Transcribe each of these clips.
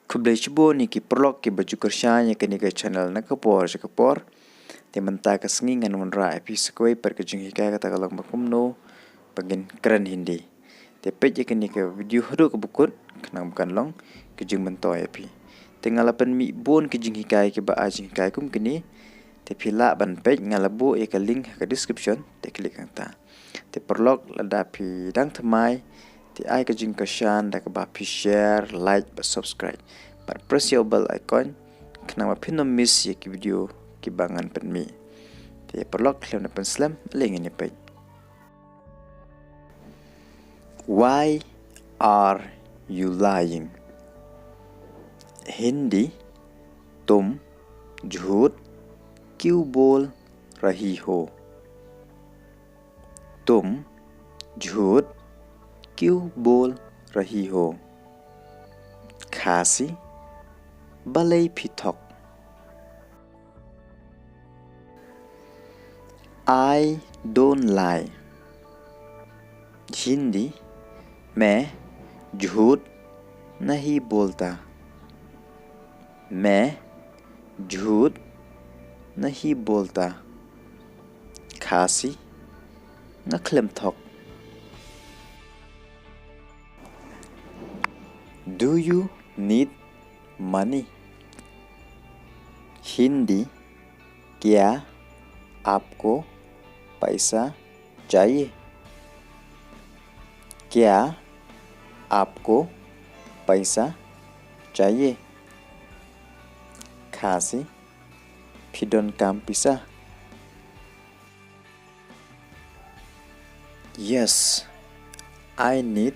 Kublechibo ni ki prolog ki baju kersyanya ke ni ke channel na kapor. Te menta ka sengingan menra episode per ke jing hikaya kata kalong makumno bagin keren hindi. Te page ke ni ke video hado ke bukut kenang bukan long ke jing mentoy epi. Te ngalapan mi bon ke jing hikaya ke ba jing hikaya kum kini te pila ban page ngalabu e ke link ke description te klik ang ta. Te prolog lada pi dang thamai thì ai có jing kashan da ka ba pi share like và subscribe but press your bell icon kana ma pin miss ye ki video ki bangan pen mi thì prolog klem na pen slam link ni page. Why are you lying? Hindi तुम झूठ क्यों बोल रही हो? तुम झूठ क्यों बोल रही हो? खासी balay pitok. I don't lie. Hindi मैं झूठ नहीं बोलता. मैं झूठ नहीं बोलता. खासी नखलम थok. Do you need money? Hindi क्या आपको पैसा चाहिए? क्या आपको पैसा चाहिए? खासी pidon kam pisa. Yes, I need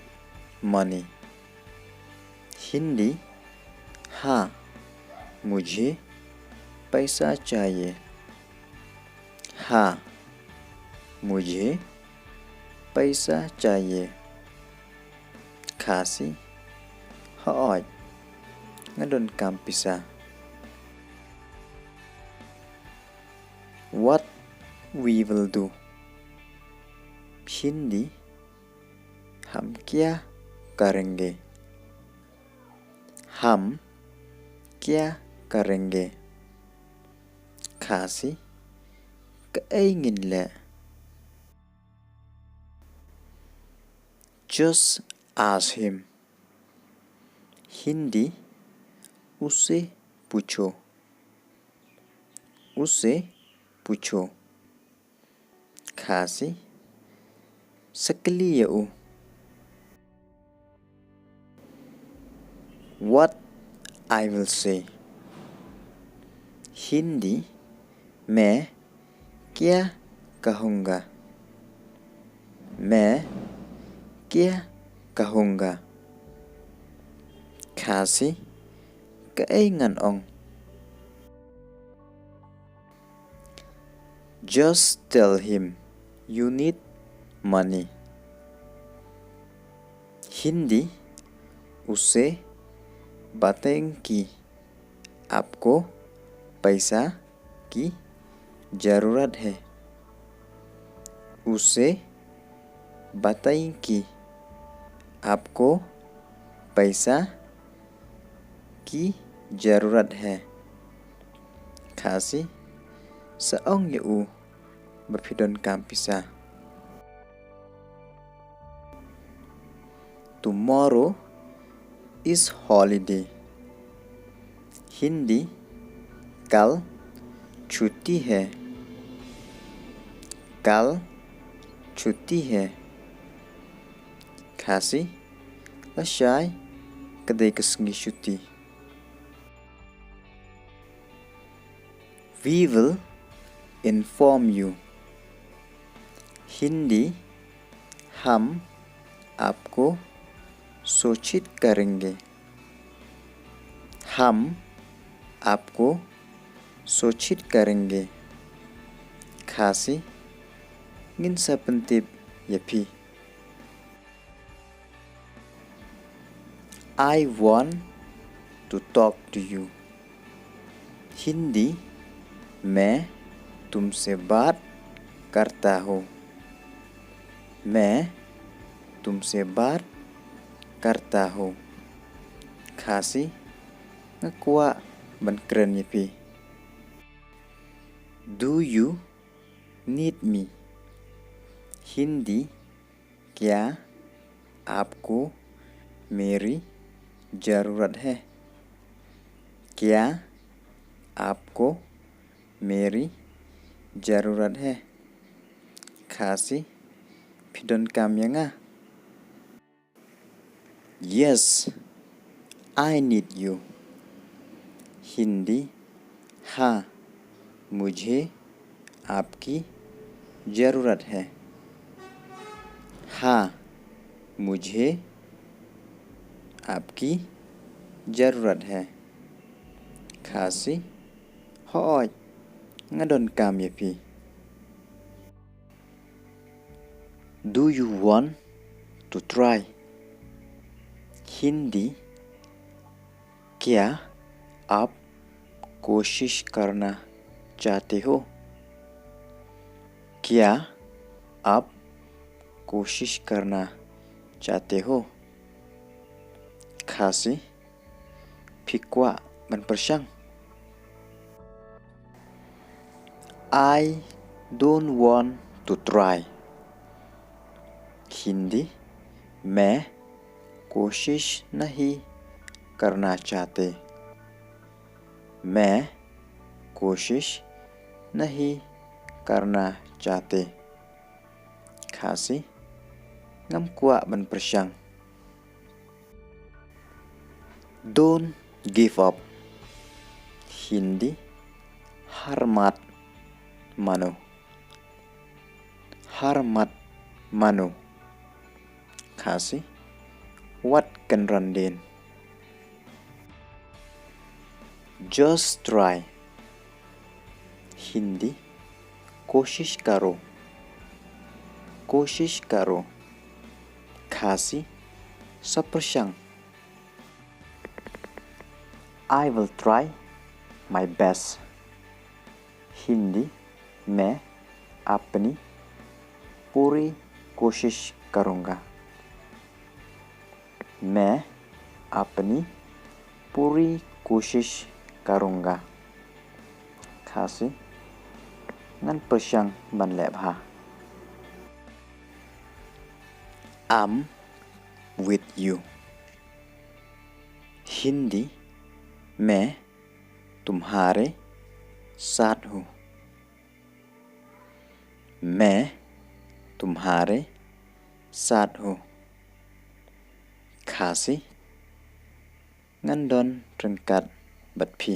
money. Hindi हाँ मुझे पैसा चाहिए. हाँ मुझे पैसा चाहिए. खासी hỏi ngadon kam pisa. What we will do? Hindi हम क्या करेंगे? हम क्या करेंगे? खासी keingin le. Just ask him. Hindi उससे पूछो. उससे पूछो. खासी sekali ya u. What I will say. Hindi मैं क्या कहूँगा? मैं क्या कहूँगा? खासी keingan ong. Just tell him you need money. Hindi उससे बातें की आपको पैसा की ज़रूरत है. उससे बताएं कि आपको पैसा की ज़रूरत है. खासी seong ya u berpidon kam pisa. Tomorrow is holiday. Hindi कल छुट्टी है. कल छुट्टी है. खासी lasyai kedai kesengi syuti. We will inform you. Hindi हम आपको सूचित करेंगे. हम आपको सूचित करेंगे. खासी ngin sa pentip yapi. I want to talk to you. Hindi मैं तुमसे बात करता हूँ. मैं तुमसे बात करता हूँ. खासी ngekwa ban keren ya pi. Do you need me? Hindi क्या आपको मेरी ज़रूरत है? क्या आपको मेरी ज़रूरत है? खासी फिदन काम यंगा? Yes, I need you. Hindi हाँ, मुझे आपकी ज़रूरत है. हाँ, मुझे आपकी ज़रूरत है. खासी होय ngadon kam ya pi. Do you want to try? Hindi क्या आप कोशिश करना चाहते हो? क्या आप कोशिश करना चाहते हो? खासी फिक्वा ban persyang. I don't want to try. Hindi मैं कोशिश नहीं करना चाहते. मैं कोशिश नहीं करना चाहते. खासी ngam kwa ban persyang. Don't give up. Hindi hormat mano. Hormat mano. Khasi what can run den. Just try. Hindi कोशिश करो. कोशिश करो. खासी sepersyang. I will try my best. Hindi मैं अपनी पूरी कोशिश करूँगा. मैं अपनी पूरी कोशिश करूँगा. खासी ngan persyang ban lebha. I'm with you. Hindi मैं तुम्हारे साथ हूँ. मैं तुम्हारे साथ हूँ. खासी ngandon rengkat bat pi.